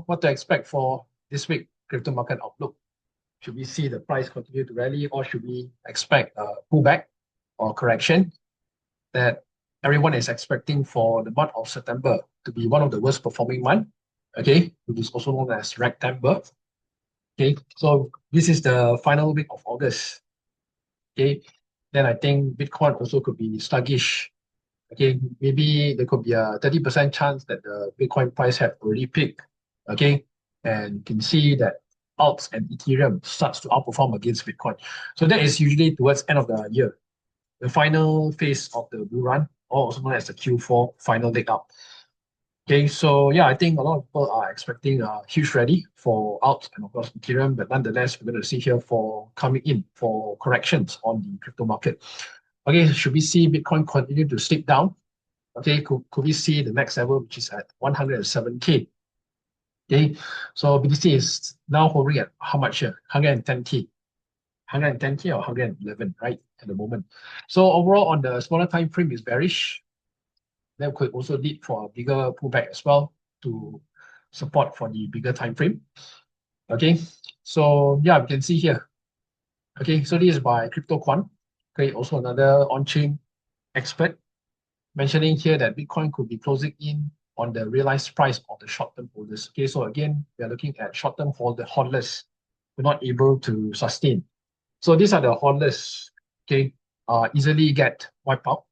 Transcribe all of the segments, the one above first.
what to expect for this week crypto market outlook? Should we see the price continue to rally, or should we expect a pullback or correction that everyone is expecting for the month of September to be one of the worst performing months, okay, which is also known as September. Okay, so this is the final week of August. Okay, then I think Bitcoin also could be sluggish. Okay, maybe there could be a 30% chance that the Bitcoin price have already peaked. Okay, and you can see that alts and Ethereum starts to outperform against Bitcoin. So that is usually towards end of the year, the final phase of the bull run, or also known as the Q4 final leg up. Okay, so yeah, I think a lot of people are expecting a huge rally for alts and of course Ethereum, but nonetheless, we're going to see here for coming in for corrections on the crypto market. Okay, should we see Bitcoin continue to slip down? Okay, could we see the next level, which is at 107K? Okay, so BTC is now hovering at how much here? 110K. 110K or 111, right, at the moment. So overall, on the smaller time frame is bearish. That could also lead for a bigger pullback as well to support for the bigger time frame. Okay, so yeah, we can see here. Okay, so this is by 𝗧𝗶𝗺𝗀𝘀. Okay, also another on-chain expert mentioning here that Bitcoin could be closing in on the realized price of the short-term holders. Okay, so again, we are looking at short-term hodlers who are not able to sustain. So these are the hodlers, okay, easily get wiped out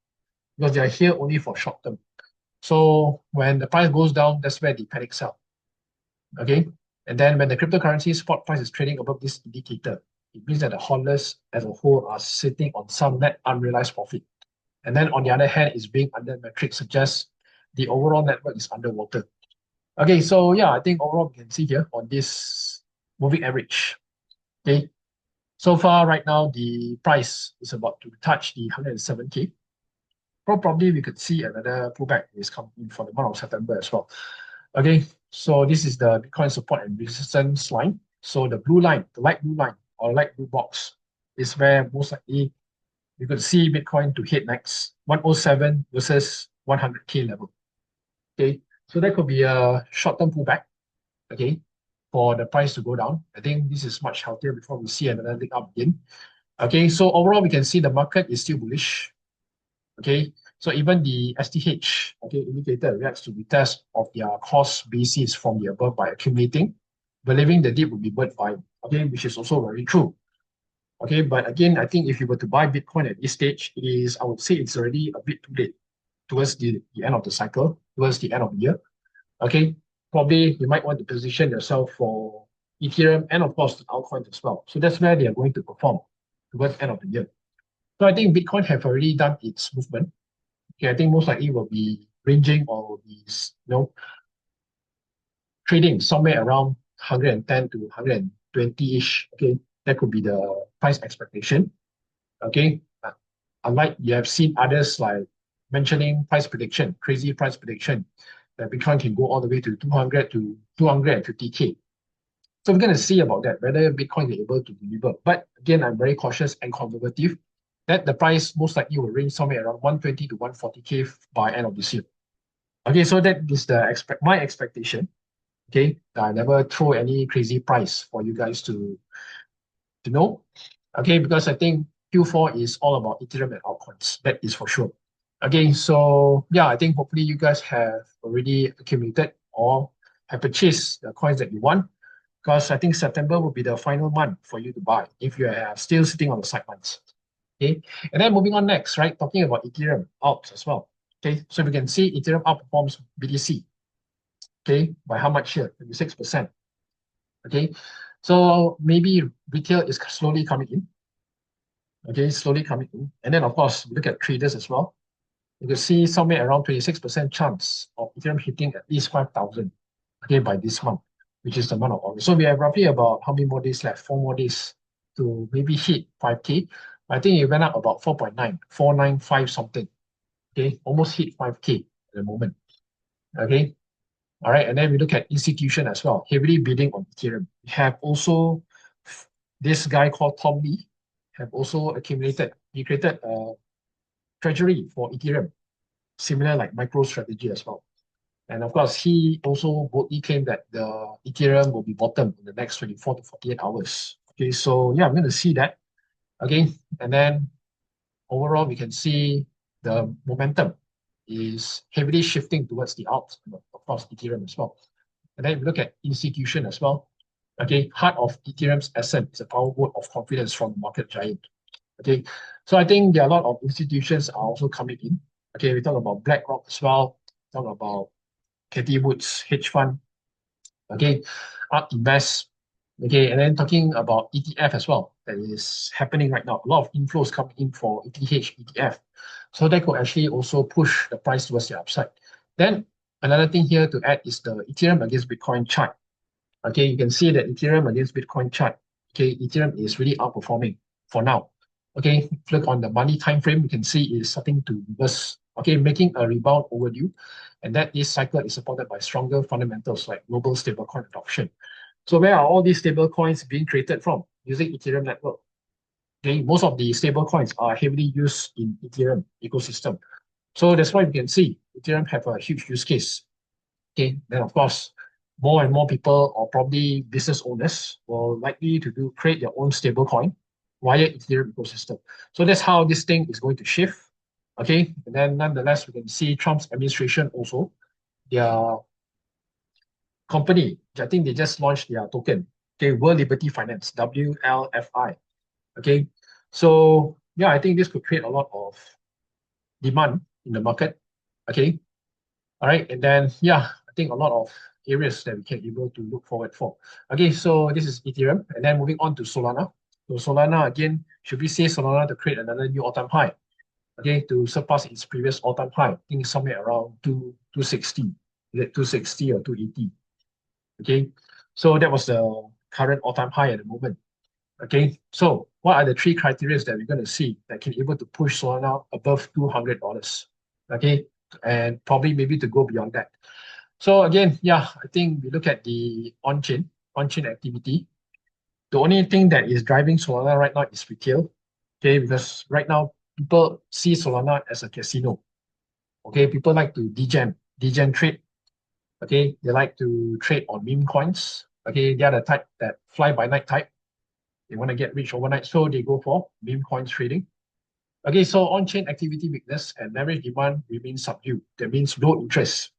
because they are here only for short-term. So when the price goes down, that's where the panic sell. Okay, and then when the cryptocurrency spot price is trading above this indicator, it means that the hodlers as a whole are sitting on some net unrealized profit. And then on the other hand, is being under metric suggests the overall network is underwater. Okay, so yeah, I think overall we can see here on this moving average. Okay, so far right now the price is about to touch the 107K. Probably we could see another pullback is coming in for the month of September as well. Okay, so this is the Bitcoin support and resistance line. So the blue line, the light blue line or light blue box is where most likely you could see Bitcoin to hit next 107 versus 100K level. Okay, so that could be a short-term pullback, okay, for the price to go down. I think this is much healthier before we see another leg up again. Okay, so overall we can see the market is still bullish. Okay, so even the STH, okay, indicator reacts to the test of their cost basis from the above by accumulating, believing the dip will be worth buying, okay, which is also very true. Okay, but again, I think if you were to buy Bitcoin at this stage, I would say it's already a bit too late towards the end of the cycle, towards the end of the year. Okay, probably you might want to position yourself for Ethereum and of course the altcoins as well. So that's where they are going to perform towards the end of the year. So I think Bitcoin have already done its movement. Okay, I think most likely will be ranging or will be, trading somewhere around 110 to 120-ish. Okay, that could be the price expectation. Okay, unlike you have seen others like mentioning price prediction, crazy price prediction, that Bitcoin can go all the way to 200 to 250K. So we're going to see about that, whether Bitcoin is able to deliver. But again, I'm very cautious and conservative that the price most likely will range somewhere around 120 to 140K by end of this year. Okay, so that is my expectation. Okay, I never throw any crazy price for you guys to know. Okay, because I think Q4 is all about Ethereum and altcoins. That is for sure. Okay, so yeah, I think hopefully you guys have already accumulated or have purchased the coins that you want, because I think September will be the final month for you to buy if you are still sitting on the sidelines. Okay, and then moving on next, right? Talking about Ethereum alts as well. Okay, so we can see Ethereum outperforms BTC. Okay, by how much here? 26%. Okay, so maybe retail is slowly coming in. Okay, slowly coming in. And then of course, we look at traders as well. You can see somewhere around 26% chance of Ethereum hitting at least 5,000, okay, by this month, which is the month of August. So we have roughly about how many more days left? 4 more days to maybe hit 5K. I think it went up about 4.9, 495 something. Okay, almost hit 5K at the moment. Okay, all right, and then we look at institution as well, heavily bidding on Ethereum. We have also this guy called Tom Lee have also accumulated. He created a treasury for Ethereum, similar like MicroStrategy as well. And of course, he also boldly claimed that the Ethereum will be bottom in the next 24 to 48 hours. Okay, so yeah, I'm going to see that again. And then overall, we can see the momentum is heavily shifting towards the alt, of course, Ethereum as well. And then if you look at institution as well, okay, heart of Ethereum's ascent is a power vote of confidence from the market giant. Okay, so I think there are a lot of institutions are also coming in. Okay, we talk about BlackRock as well, talk about Cathie Wood's hedge fund, okay, ARK Invest, okay, and then talking about ETF as well, that is happening right now. A lot of inflows coming in for ETH ETF. So that could actually also push the price towards the upside. Then another thing here to add is the Ethereum against Bitcoin chart. Okay, you can see that Ethereum against Bitcoin chart. Okay, Ethereum is really outperforming for now. Okay, look on the money time frame, you can see it's starting to reverse. Okay, making a rebound overdue, and that this cycle is supported by stronger fundamentals like global stablecoin adoption. So where are all these stablecoins being created from? Using Ethereum network. Okay, most of the stablecoins are heavily used in Ethereum ecosystem. So that's why you can see Ethereum have a huge use case. Okay, then of course, more and more people or probably business owners will likely to create their own stablecoin via Ethereum ecosystem. So that's how this thing is going to shift. Okay, and then nonetheless, we can see Trump's administration also, their company, I think they just launched their token, okay, World Liberty Finance, WLFI. Okay, so yeah, I think this could create a lot of demand in the market. Okay, all right, and then yeah, I think a lot of areas that we can able to look forward for. Okay, so this is Ethereum, and then moving on to Solana. So Solana again, should we say Solana to create another new all-time high? Okay, to surpass its previous all-time high, I think somewhere around 260. Is it 260 or 280? Okay, so that was the current all-time high at the moment. Okay, so what are the three criteria that we're going to see that can able to push Solana above $200? Okay, and probably maybe to go beyond that. So again, yeah, I think we look at the on-chain activity. The only thing that is driving Solana right now is retail. Okay, because right now people see Solana as a casino. Okay, people like to degen trade. Okay, they like to trade on meme coins. Okay, they are the type that fly by night type. They want to get rich overnight, so they go for meme coins trading. Okay, so on-chain activity weakness and leverage demand remains subdued. That means low interest.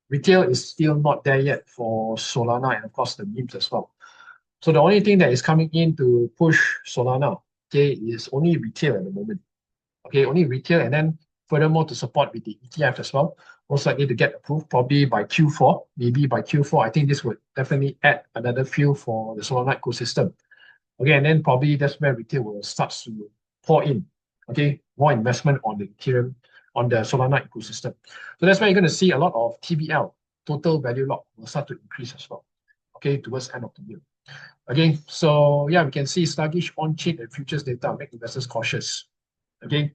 Retail is still not there yet for Solana and of course the memes as well. So the only thing that is coming in to push Solana, okay, is only retail at the moment. Okay, only retail, and then furthermore to support with the ETF as well. Most likely to get approved probably by Q4, maybe by Q4. I think this would definitely add another fuel for the Solana ecosystem. Okay, and then probably that's where retail will start to pour in. Okay, more investment on the Ethereum, on the Solana ecosystem. So that's why you're going to see a lot of TVL, total value lock, will start to increase as well. Okay, towards end of the year. Again, so yeah, we can see sluggish on-chain and futures data make investors cautious. Okay,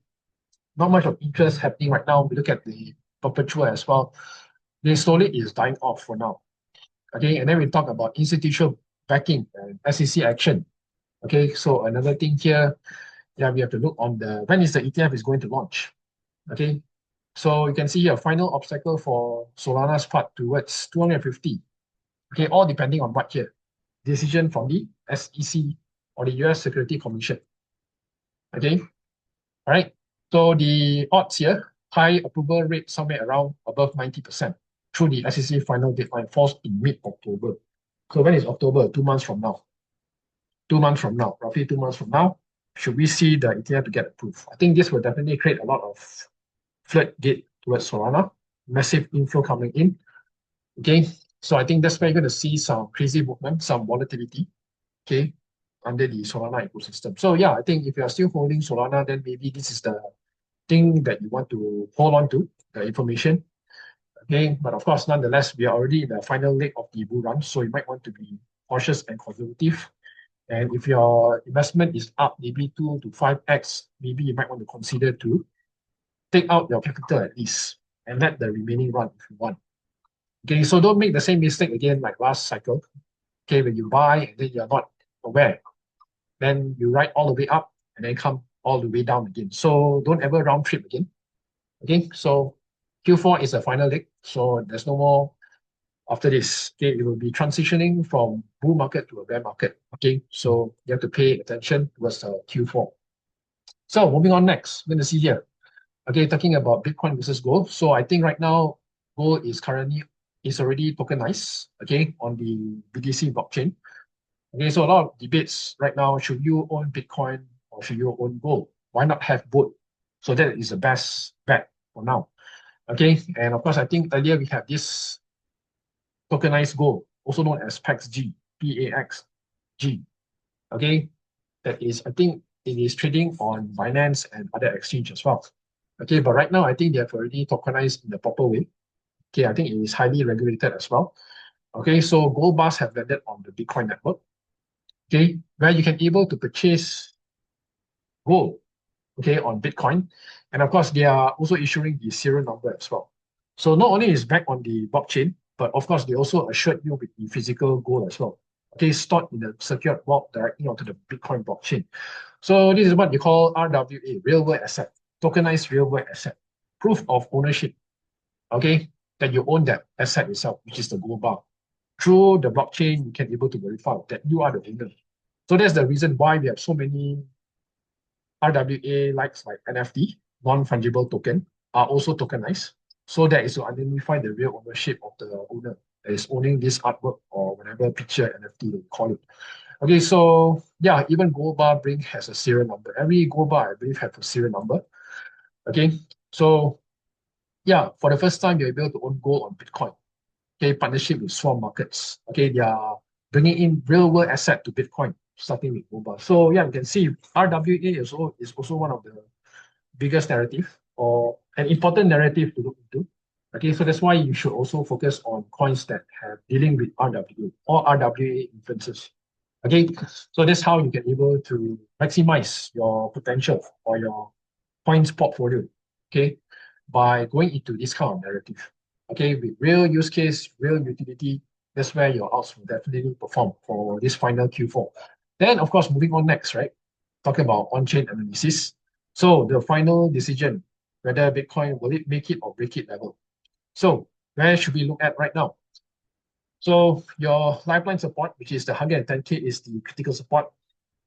not much of interest happening right now. We look at the perpetual as well. The slowly is dying off for now. Okay, and then we talk about institutional backing and SEC action. Okay, so another thing here, yeah, we have to look on the when is the ETF is going to launch. Okay, so you can see here final obstacle for Solana's path towards 250. Okay, all depending on what here. Decision from the SEC or the US Security Commission. Okay, all right. So the odds here, high approval rate somewhere around above 90% through the SEC final deadline falls in mid-October. So when is October? 2 months from now. 2 months from now, roughly 2 months from now, should we see the ETF to get approved? I think this will definitely create a lot of floodgate towards Solana, massive inflow coming in. Okay, so I think that's where you're going to see some crazy movement, some volatility, okay, under the Solana ecosystem. So yeah, I think if you are still holding Solana, then maybe this is the thing that you want to hold on to, the information. Okay, but of course, nonetheless, we are already in the final leg of the bull run, so you might want to be cautious and conservative. And if your investment is up maybe 2 to 5x, maybe you might want to consider to take out your capital at least and let the remaining run if you want. Okay, so don't make the same mistake again like last cycle. Okay, when you buy and then you're not aware, then you ride all the way up and then come all the way down again. So don't ever round trip again. Okay, so Q4 is a final leg, so there's no more after this. Okay, it will be transitioning from bull market to a bear market. Okay, so you have to pay attention towards Q4. So moving on next, we're going to see here. Okay, talking about Bitcoin versus gold. So I think right now gold is already tokenized. Okay, on the BTC blockchain. Okay, so a lot of debates right now: should you own Bitcoin or should you own gold? Why not have both? So that is the best bet for now. Okay, and of course, I think earlier we have this tokenized gold, also known as PAXG, PAXG. Okay, that is, I think it is trading on Binance and other exchange as well. Okay, but right now I think they have already tokenized in the proper way. Okay, I think it is highly regulated as well. Okay, so gold bars have landed on the Bitcoin network. Okay, where you can able to purchase gold, okay, on Bitcoin. And of course, they are also issuing the serial number as well. So not only is back on the blockchain, but of course, they also assured you with the physical gold as well. Okay, stored in the secured vault directly onto the Bitcoin blockchain. So this is what you call RWA, real world asset, tokenized real world asset, proof of ownership. Okay, that you own that asset itself, which is the gold bar. Through the blockchain, you can able to verify that you are the owner. So that's the reason why we have so many RWA likes like NFT, non-fungible token, are also tokenized. So that is to identify the real ownership of the owner that is owning this artwork or whatever picture NFT they call it. Okay, so yeah, even gold bar Brink has a serial number. Every gold bar, I believe, has a serial number. Okay, so yeah, for the first time, you're able to own gold on Bitcoin. Okay, partnership with Swarm Markets. Okay, they are bringing in real world asset to Bitcoin, starting with mobile. So yeah, you can see RWA is also one of the biggest narrative or an important narrative to look into. Okay, so that's why you should also focus on coins that have dealing with RWA or RWA influences. Okay, so that's how you can able to maximize your potential or your coins portfolio. Okay, by going into this kind of narrative. Okay, with real use case, real utility, that's where your odds will definitely perform for this final Q4. Then, of course, moving on next, right? Talking about on-chain analysis. So the final decision, whether Bitcoin will it make it or break it level. So where should we look at right now? So your lifeline support, which is the 110K, is the critical support,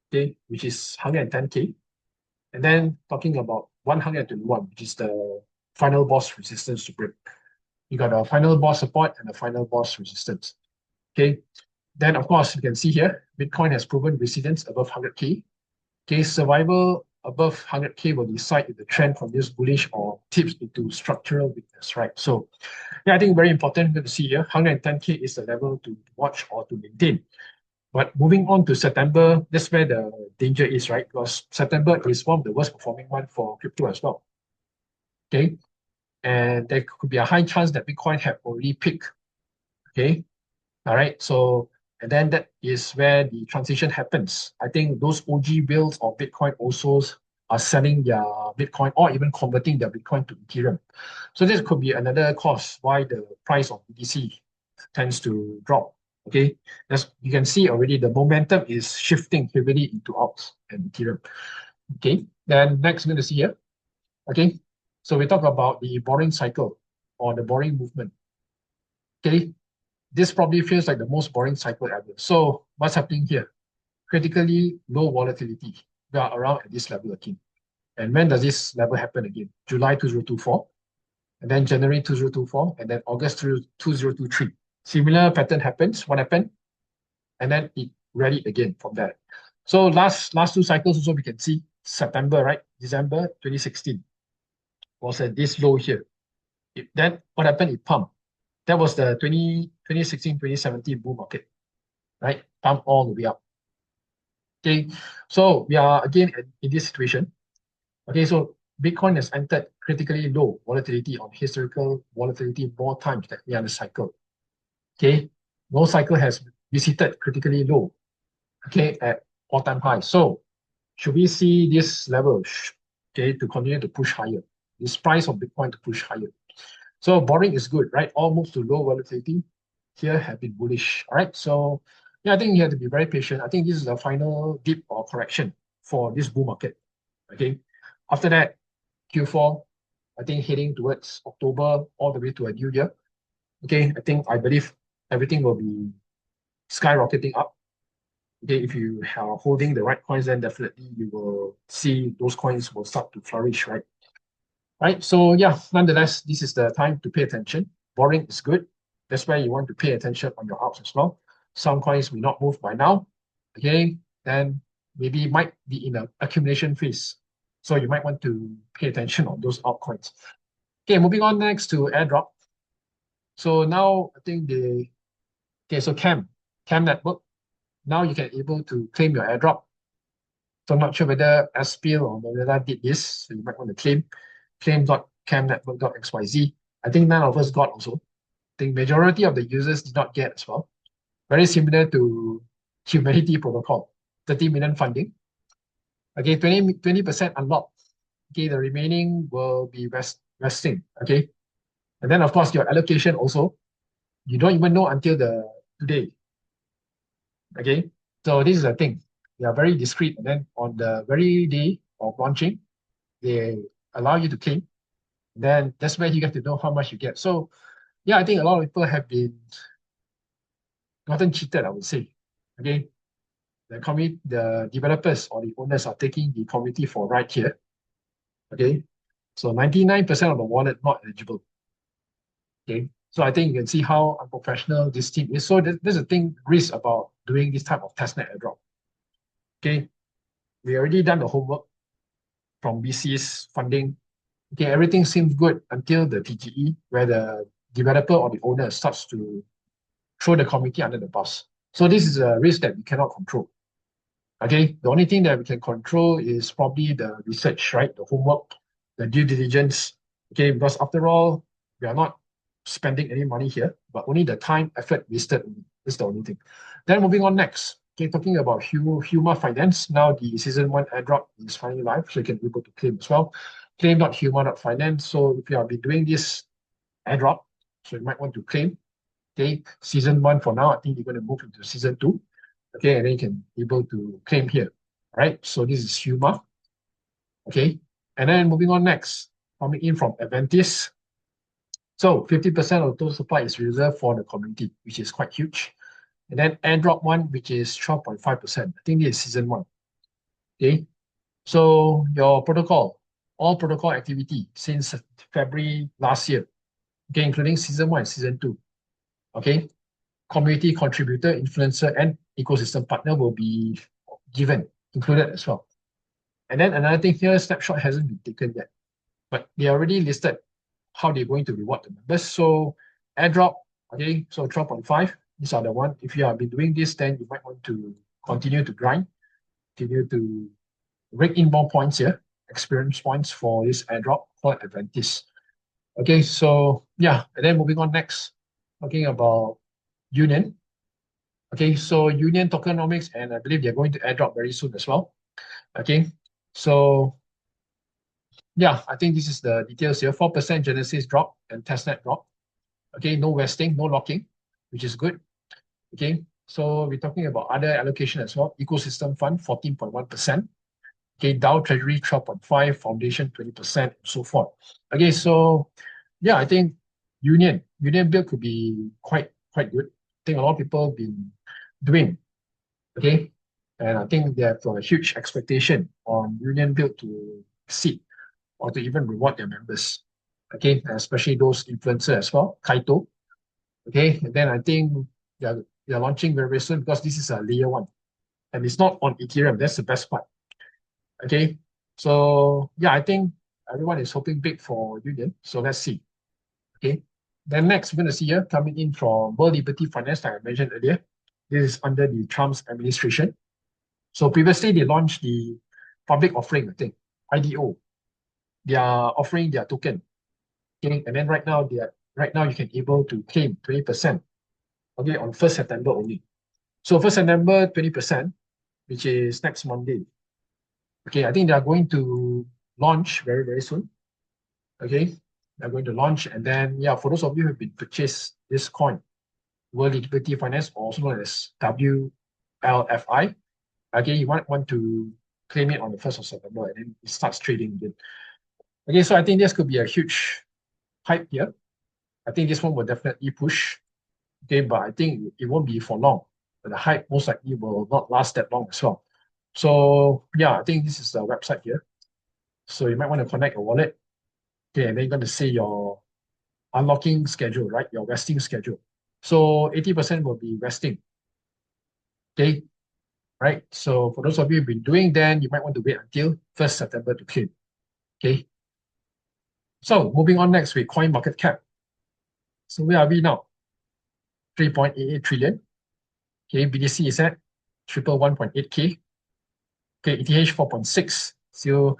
okay, which is 110K. And then talking about 121, which is the final boss resistance to break. You got a final boss support and a final boss resistance. Okay. Then of course you can see here, Bitcoin has proven resilience above 100K. Okay, survival above 100K will decide if the trend from this bullish or tips into structural weakness, right? So yeah, I think very important to see here, 110K is the level to watch or to maintain. But moving on to September, that's where the danger is, right? Because September is one of the worst performing months for crypto as well. Okay. And there could be a high chance that Bitcoin have already peaked. Okay. All right. So, and then that is where the transition happens. I think those OG builds of Bitcoin also are selling their Bitcoin or even converting their Bitcoin to Ethereum. So this could be another cause why the price of BTC tends to drop. Okay, as you can see already, the momentum is shifting heavily into alts and Ethereum. Okay, then next we're going to see here. Okay, so we talk about the boring cycle or the boring movement. Okay, this probably feels like the most boring cycle ever. So what's happening here? Critically low volatility. We are around at this level again. And when does this level happen again? July 2024, and then January 2024, and then August 2023. Similar pattern happens. What happened? And then it rallied again from there. So last two cycles also we can see September, right? December 2016 was at this low here. Then what happened? It pumped. That was the 2016, 2017 bull market, right? Pump all the way up. Okay, so we are again in this situation. Okay, so Bitcoin has entered critically low volatility on historical volatility more times than any other cycle. Okay, no cycle has visited critically low, okay, at all-time high. So should we see this level, okay, to continue to push higher? This price of Bitcoin to push higher. So boring is good, right? All moves to low volatility here have been bullish, all right? So yeah, I think you have to be very patient. I think this is the final dip or correction for this bull market, okay? After that, Q4, I think heading towards October all the way to a new year. Okay, I believe everything will be skyrocketing up. Okay, if you are holding the right coins, then definitely you will see those coins will start to flourish, right? Right. So yeah, nonetheless, this is the time to pay attention. Borrowing is good. That's why you want to pay attention on your ups as well. Some coins may not move by now. Okay, then maybe might be in an accumulation phase. So you might want to pay attention on those altcoins. Okay, moving on next to Airdrop. So now I think so Cam network. Now you can able to claim your Airdrop. So I'm not sure whether SPIL or Manila did this. So you might want to claim.camnetwork.xyz. I think none of us got also. I think majority of the users did not get as well. Very similar to Humanity Protocol, 30 million funding. Okay, 20% unlocked. Okay, the remaining will be vesting. Okay, and then of course your allocation also, you don't even know until today. Okay, so this is the thing. They are very discreet, and then on the very day of launching, they allow you to claim. Then that's where you get to know how much you get. So yeah, I think a lot of people have been gotten cheated, I would say. Okay, the developers or the owners are taking the community for a ride here. Okay, so 99% of the wallet not eligible. Okay, so I think you can see how unprofessional this team is. So there's a thing risk about doing this type of testnet airdrop. Okay, we already done the homework from BC's funding. Okay, everything seems good until the TGE, where the developer or the owner starts to throw the community under the bus. So this is a risk that we cannot control. Okay, the only thing that we can control is probably the research, right? The homework, the due diligence. Okay, because after all, we are not spending any money here, but only the time, effort wasted is the only thing. Then moving on next. Okay, talking about Humor Finance. Now the season 1 airdrop is finally live, so you can be able to claim as well. Claim.humor.finance. So if you have been doing this airdrop, so you might want to claim. Okay, season 1 for now, I think you're going to move into season 2. Okay, and then you can be able to claim here. All right, so this is Humor. Okay, and then moving on next, coming in from Adventis. So 50% of total supply is reserved for the community, which is quite huge. And then Airdrop 1, which is 12.5%. I think this is season 1. Okay, so your protocol, all protocol activity since February last year, okay, including season 1 and season 2. Okay, community contributor, influencer, and ecosystem partner will be included as well. And then another thing here, snapshot hasn't been taken yet, but they already listed how they're going to reward the members. So airdrop, okay, so 12.5, these are the one. If you have been doing this, then you might want to continue to grind, continue to rake in more points here, experience points for this airdrop called Adventis. Okay, so yeah, and then moving on next, talking about Union. Okay, so Union tokenomics, and I believe they're going to airdrop very soon as well. Okay, so yeah, I think this is the details here. 4% Genesis drop and testnet drop. Okay, no vesting, no locking, which is good. Okay, so we're talking about other allocation as well. Ecosystem fund, 14.1%. Okay, Dow Treasury, 12.5%, Foundation, 20%, and so forth. Okay, so yeah, I think Union build could be quite good. I think a lot of people have been doing. Okay, and I think they have a huge expectation on Union build to exceed or to even reward their members. Okay, especially those influencers as well, Kaito. Okay, and then I think they're launching very, very soon because this is a layer 1 and it's not on Ethereum. That's the best part. Okay, so yeah, I think everyone is hoping big for Union. So let's see. Okay, then next we're going to see here coming in from World Liberty Finance, like I mentioned earlier. This is under the Trump's administration. So previously they launched the public offering, I think, IDO. They are offering their token. Okay, and then right now you can able to claim 20%. Okay, on 1st September only. So 1st September, 20%, which is next Monday. Okay, I think they are going to launch very, very soon. Okay, they're going to launch, and then yeah, for those of you who have been purchased this coin, World Liberty Finance, also known as WLFI, okay, you might want to claim it on the 1st of September, and then it starts trading again. Okay, so I think this could be a huge hype here. I think this one will definitely push. Okay, but I think it won't be for long. But the hype most likely will not last that long as well. So yeah, I think this is the website here. So you might want to connect a wallet. Okay, and then you're going to say your unlocking schedule, right? Your vesting schedule. So 80% will be vesting. Okay, right? So for those of you who've been doing then, you might want to wait until 1st September to claim. Okay. So moving on next with coin market cap. So where are we now? 3.88 trillion. Okay, BTC is at 111.8K. Okay, ETH 4.6, still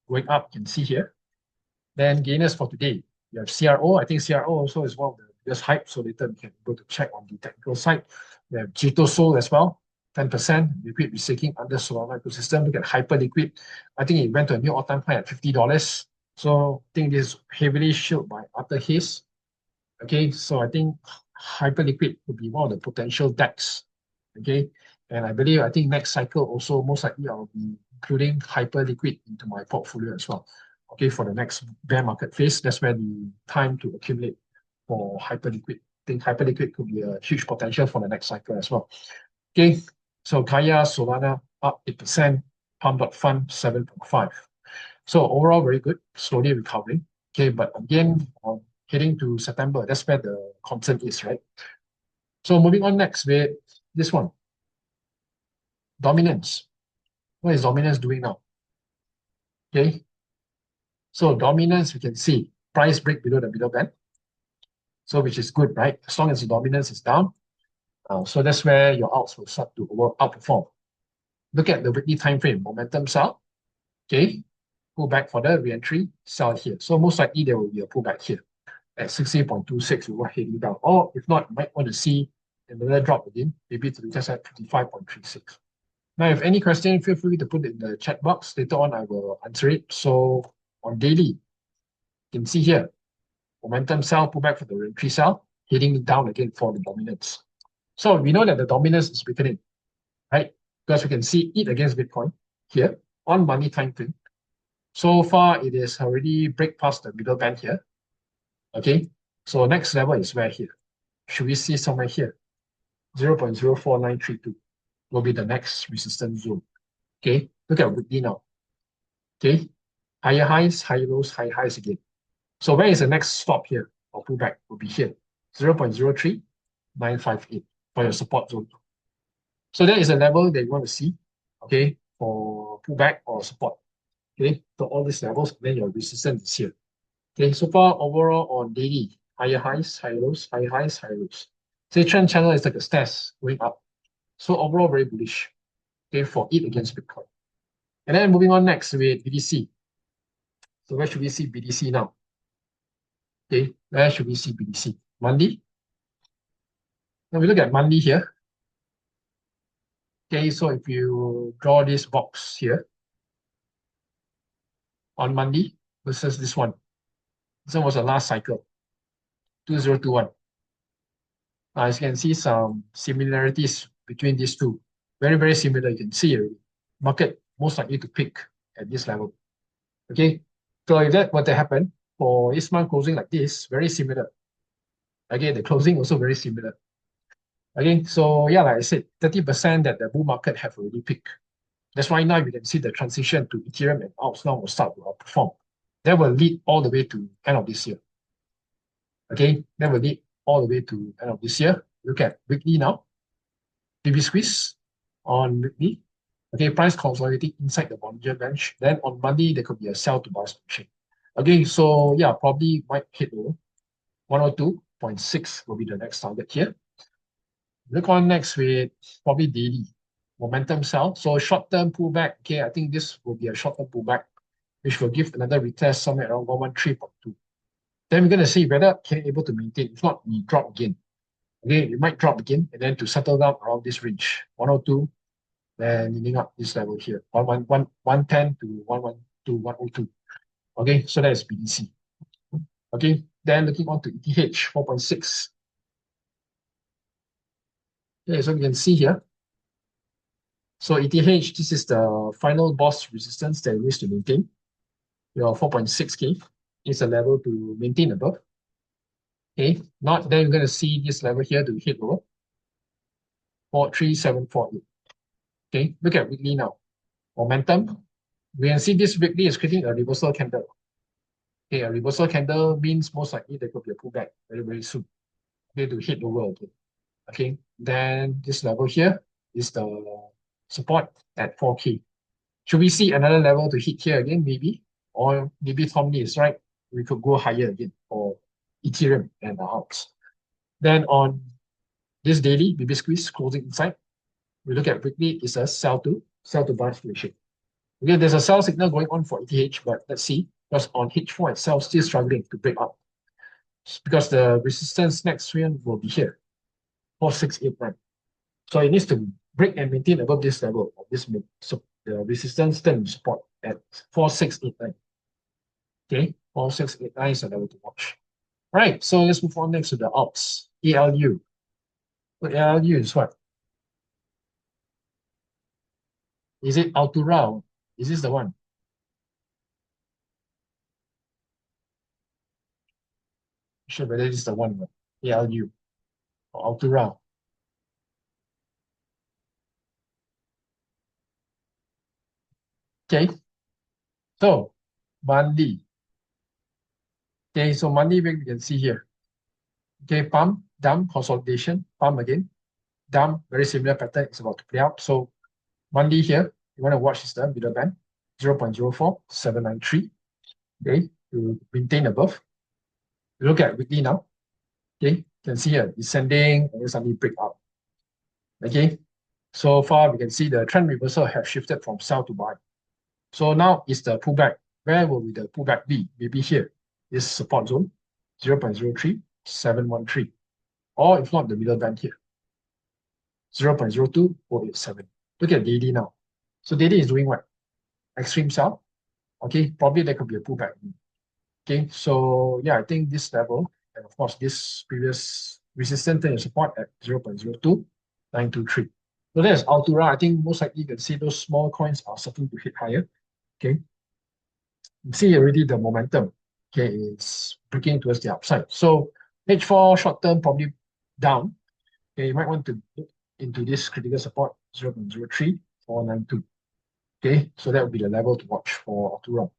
going up, you can see here. Then gainers for today, you have CRO. I think CRO also is one of the biggest hype, so later we can go to check on the technical side. We have Jitosol as well, 10%. Liquid restaking under Solana ecosystem. Look at Hyperliquid. I think it went to a new all-time high at $50. So I think this is heavily shielded by Arthur Hayes. Okay, so I think Hyperliquid would be one of the potential DEX. Okay, and I think next cycle also most likely I'll be including Hyperliquid into my portfolio as well. Okay, for the next bear market phase, that's where the time to accumulate for Hyperliquid. I think Hyperliquid could be a huge potential for the next cycle as well. Okay, so Kaya, Solana up 8%, Pump.Fund 7.5. So overall very good, slowly recovering. Okay, but again, heading to September, that's where the concern is, right? So moving on next with this one. Dominance. What is dominance doing now? Okay. So dominance, we can see price break below the middle band. So which is good, right? As long as the dominance is down. So that's where your alts will start to outperform. Look at the weekly time frame. Momentum sell. Okay. Pull back for the re-entry, sell here. So most likely there will be a pullback here at 60.26. We will heading down. Or if not, you might want to see another drop again, maybe to just at 55.36. Now, if any question, feel free to put it in the chat box. Later on, I will answer it. So on daily, you can see here, momentum sell, pullback for the re-entry sell, heading down again for the dominance. So we know that the dominance is weakening, right? Because we can see it against Bitcoin here on money time frame. So far, it is already break past the middle band here. Okay, so next level is where here? Should we see somewhere here? 0.04932 will be the next resistance zone. Okay, look at weekly now. Okay, higher highs, high lows, high highs again. So where is the next stop here or pullback? Will be here, 0.03958 for your support zone. So that is a level that you want to see, okay, for pullback or support. Okay, so all these levels, then your resistance is here. Okay, so far overall on daily, higher highs, high lows, high highs, high lows. So trend channel is like a stairs going up. So overall very bullish, okay, for it against Bitcoin. And then moving on next with BTC. So where should we see BTC now? Okay, where should we see BTC? Monthly. Now we look at monthly here. Okay, so if you draw this box here on Monday versus this one. This one was the last cycle, 2021. As you can see some similarities between these two. Very, very similar. You can see already. Market most likely to peak at this level. Okay, so if that were to happen for this month closing like this, very similar. Again, the closing also very similar. Again, so yeah, like I said, 30% that the bull market have already peaked. That's why now we can see the transition to Ethereum and alts now will start to outperform. That will lead all the way to end of this year. Okay, that will lead all the way to end of this year. Look at weekly now. BB squeeze on weekly. Okay, price consolidating inside the Bollinger Bands. Then on Monday, there could be a sell to buy structure. Okay, so yeah, probably might hit low. 102.6 will be the next target here. Look on next with probably daily momentum sell. So short-term pullback. Okay, I think this will be a short-term pullback, which will give another retest somewhere around 113.2. Then we're going to see whether can able to maintain. If not, we drop again. Okay, we might drop again, and then to settle down around this range, 102, then leading up this level here, 110 to 112, 102. Okay, so that is BTC. Okay, then looking on to ETH, 4.6. Okay, so we can see here. So ETH, this is the final boss resistance that it needs to maintain. Your 4.6K is a level to maintain above. Okay, not then you're going to see this level here to hit lower. 43748. Okay, look at weekly now. Momentum. We can see this weekly is creating a reversal candle. Okay, a reversal candle means most likely there could be a pullback very, very soon. Okay, to hit lower again. Okay, then this level here is the support at 4K. Should we see another level to hit here again, maybe? Or maybe Tom Lee is right. We could go higher again for Ethereum and the alts. Then on this daily, BB squeeze closing inside, we look at weekly is a sell to buy ratio. Okay, there's a sell signal going on for ETH, but let's see, because on H4 itself still struggling to break up. Because the resistance next one will be here, 4689. So it needs to break and maintain above this level of this mid. So the resistance then support at 4689. Okay, 4689 is a level to watch. All right, so let's move on next to the alts. ALU. So ALU is what? Is it Altura? Is this the one? Sure, whether this is the one. ALU or Altura. Okay, so monthly. Okay, so monthly we can see here. Okay, pump, dump, consolidation, pump again, dump, very similar pattern. It's about to play out. So monthly here, you want to watch is the middle band, 0.04793. Okay, to maintain above. You look at weekly now. Okay, you can see here descending and then suddenly break up. Okay, so far we can see the trend reversal has shifted from sell to buy. So now is the pullback. Where will the pullback be? Maybe here, this support zone, 0.03713. Or if not, the middle band here, 0.02487. Look at daily now. So daily is doing what? Extreme sell. Okay, probably there could be a pullback. Okay, so yeah, I think this level, and of course this previous resistance and support at 0.02923. So there's Altura. I think most likely you can see those small coins are starting to hit higher. Okay, you see already the momentum. Okay, is breaking towards the upside. So H4 short term probably down. Okay, you might want to look into this critical support 0.03492. Okay, so that would be the level to watch for Altura.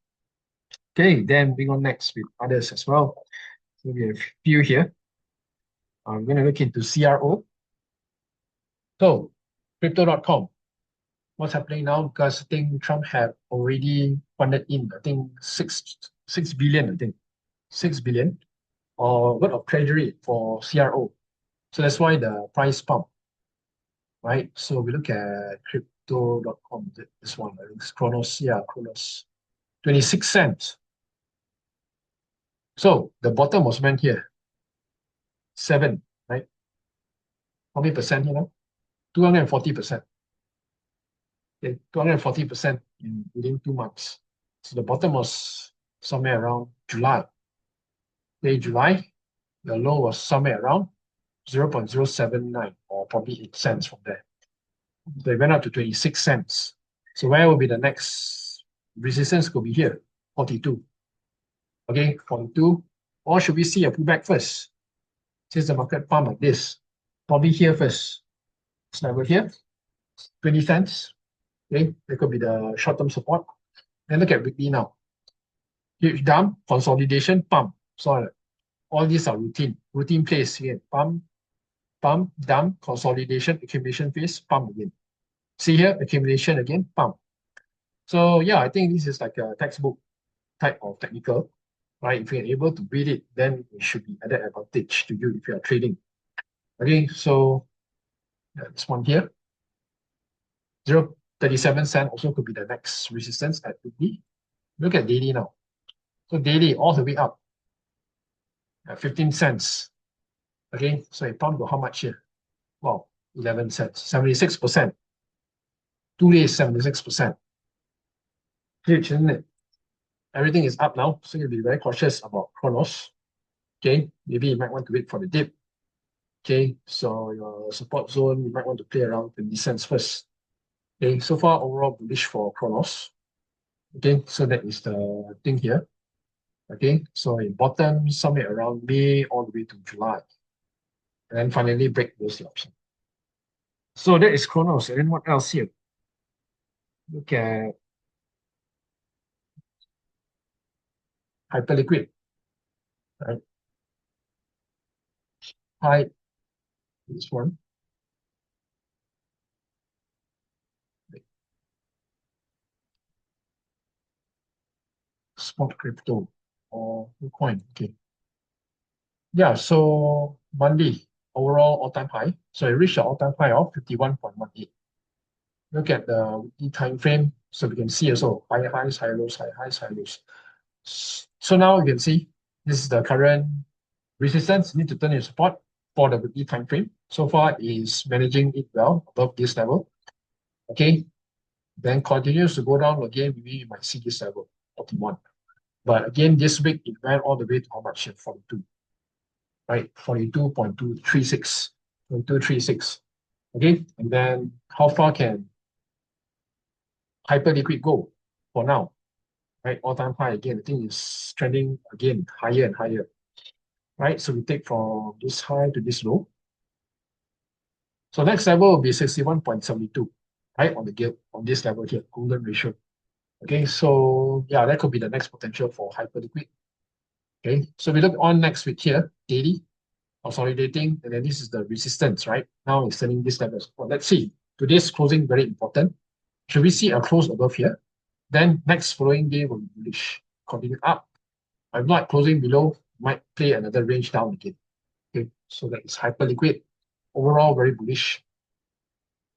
Okay, then moving on next with others as well. So we have a few here. I'm going to look into CRO. So, crypto.com. What's happening now? Because I think Trump had already funded in, I think, 6 billion, I think. 6 billion or what of treasury for CRO. So that's why the price pump, right? So we look at crypto.com, this one, I think it's Kronos, yeah, Kronos, 26 cents. So the bottom was meant here, 7, right? How many percent here now? 240%. Okay, 240% within 2 months. So the bottom was somewhere around July. Okay, July, the low was somewhere around 0.079 or probably 8 cents from there. So it went up to 26 cents. So where will be the next resistance? Could be here, 42. Okay, 42. Or should we see a pullback first? Since the market pump like this, probably here first. This level here, 20 cents. Okay, that could be the short-term support. And look at weekly now. Huge dump, consolidation, pump. So all these are routine plays here. Pump, dump, consolidation, accumulation phase, pump again. See here, accumulation again, pump. So yeah, I think this is like a textbook type of technical, right? If you're able to read it, then it should be added advantage to you if you are trading. Okay, so this one here, 0.37 cent also could be the next resistance at weekly. Look at daily now. So daily all the way up at 15 cents. Okay, so it pumped to how much here? Wow, 11 cents, 76%. 2 days, 76%. Huge, isn't it? Everything is up now, so you'll be very cautious about Kronos. Okay, maybe you might want to wait for the dip. Okay, so your support zone, you might want to play around 20 cents first. Okay, so far overall bullish for Kronos. Okay, so that is the thing here. Okay, so it bottom somewhere around May all the way to July. And then finally break those option. So that is Chronos. And then what else here? Look at Hyperliquid, right? Hi, this one. Spot crypto or coin. Okay. Yeah, so Monday, overall all-time high. So it reached an all-time high of 51.18. Look at the weekly time frame. So we can see also high highs, high lows, high highs, high lows. So now you can see this is the current resistance. Need to turn into support for the weekly time frame. So far is managing it well above this level. Okay. Then continues to go down again. Maybe you might see this level, 41. But again, this week it went all the way to how much? 42. Right? 42.236. 4236. Okay. And then how far can Hyperliquid go for now? Right? All-time high again. I think it's trending again higher and higher. Right? So we take from this high to this low. So next level will be 61.72, right? On this level here, golden ratio. Okay, so yeah, that could be the next potential for Hyperliquid. Okay, so we look on next week here, daily, consolidating, and then this is the resistance, right? Now it's turning this level. Well, let's see. Today's closing very important. Should we see a close above here? Then next following day will be bullish, continue up. If not closing below, might play another range down again. Okay, so that is Hyperliquid. Overall, very bullish.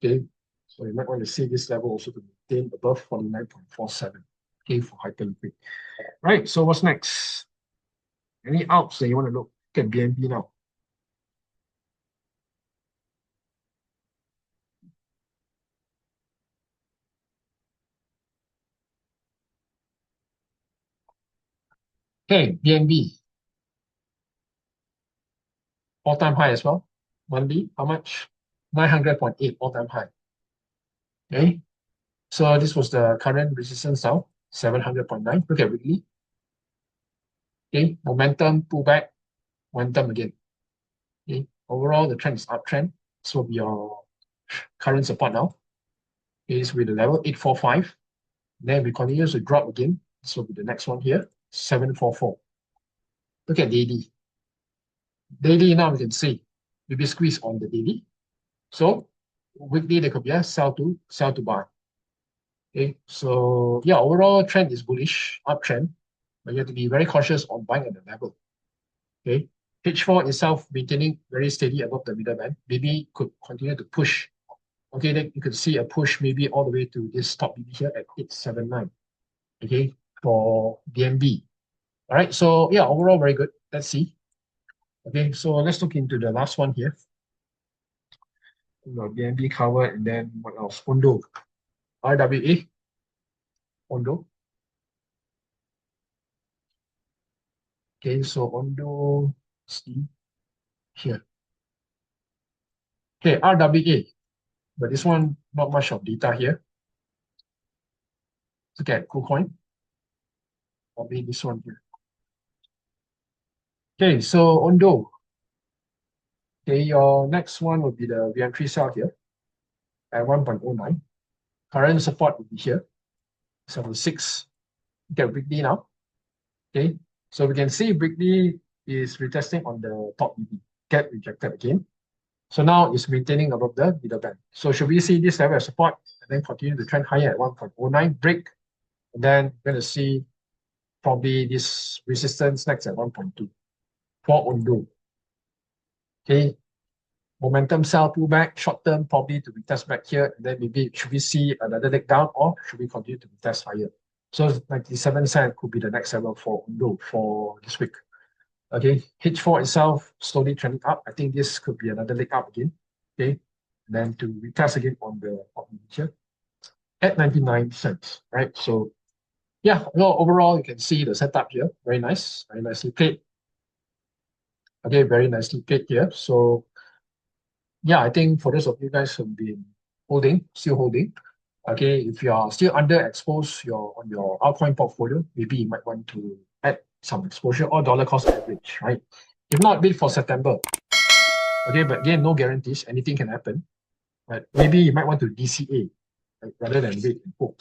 Okay, so you might want to see this level also to maintain above 49.47. Okay, for Hyperliquid. Right, so what's next? Any outs that you want to look at BNB now? Okay, BNB, all-time high as well. Monday, how much? 900.8 all-time high. Okay, so this was the current resistance now, 700.9. Look at weekly. Okay, momentum, pullback, momentum again. Okay, overall the trend is uptrend. This will be your current support now. Is with the level 845. Then we continue to drop again. This will be the next one here, 744. Look at daily. Daily now we can see maybe squeeze on the daily. So weekly there could be a sell to buy. Okay, so yeah, overall trend is bullish, uptrend, but you have to be very cautious on buying at the level. Okay, H4 itself maintaining very steady above the middle band, maybe could continue to push. Okay, then you could see a push maybe all the way to this top BB here at 879. Okay, for BNB. All right, so yeah, overall very good. Let's see. Okay, so let's look into the last one here. BNB covered, and then what else? Ondo, RWA, Ondo. Okay, so Ondo, see here. Okay, RWA, but this one not much of data here. Look at KuCoin. Probably this one here. Okay, so Ondo. Okay, your next one will be the re-entry sell here at 1.09. Current support will be here, 76. Look at weekly now. Okay, so we can see weekly is retesting on the top BB, get rejected again. So now it's maintaining above the middle band. So should we see this level of support and then continue to trend higher at 1.09, break, and then we're going to see probably this resistance next at 1.2 for Ondo. Okay, momentum sell pullback, short term probably to retest back here, and then maybe should we see another leg down or should we continue to retest higher? So 97 cent could be the next level for Ondo for this week. Okay, H4 itself slowly trending up. I think this could be another leg up again. Okay, and then to retest again on the top here at 99 cents, right? So yeah, no, overall you can see the setup here, very nice, very nicely played. Okay, very nicely played here. So yeah, I think for those of you guys who've been still holding, okay, if you are still underexposed on your altcoin portfolio, maybe you might want to add some exposure or dollar cost average, right? If not, wait for September. Okay, but again, no guarantees. Anything can happen. But maybe you might want to DCA, right, rather than wait and hope.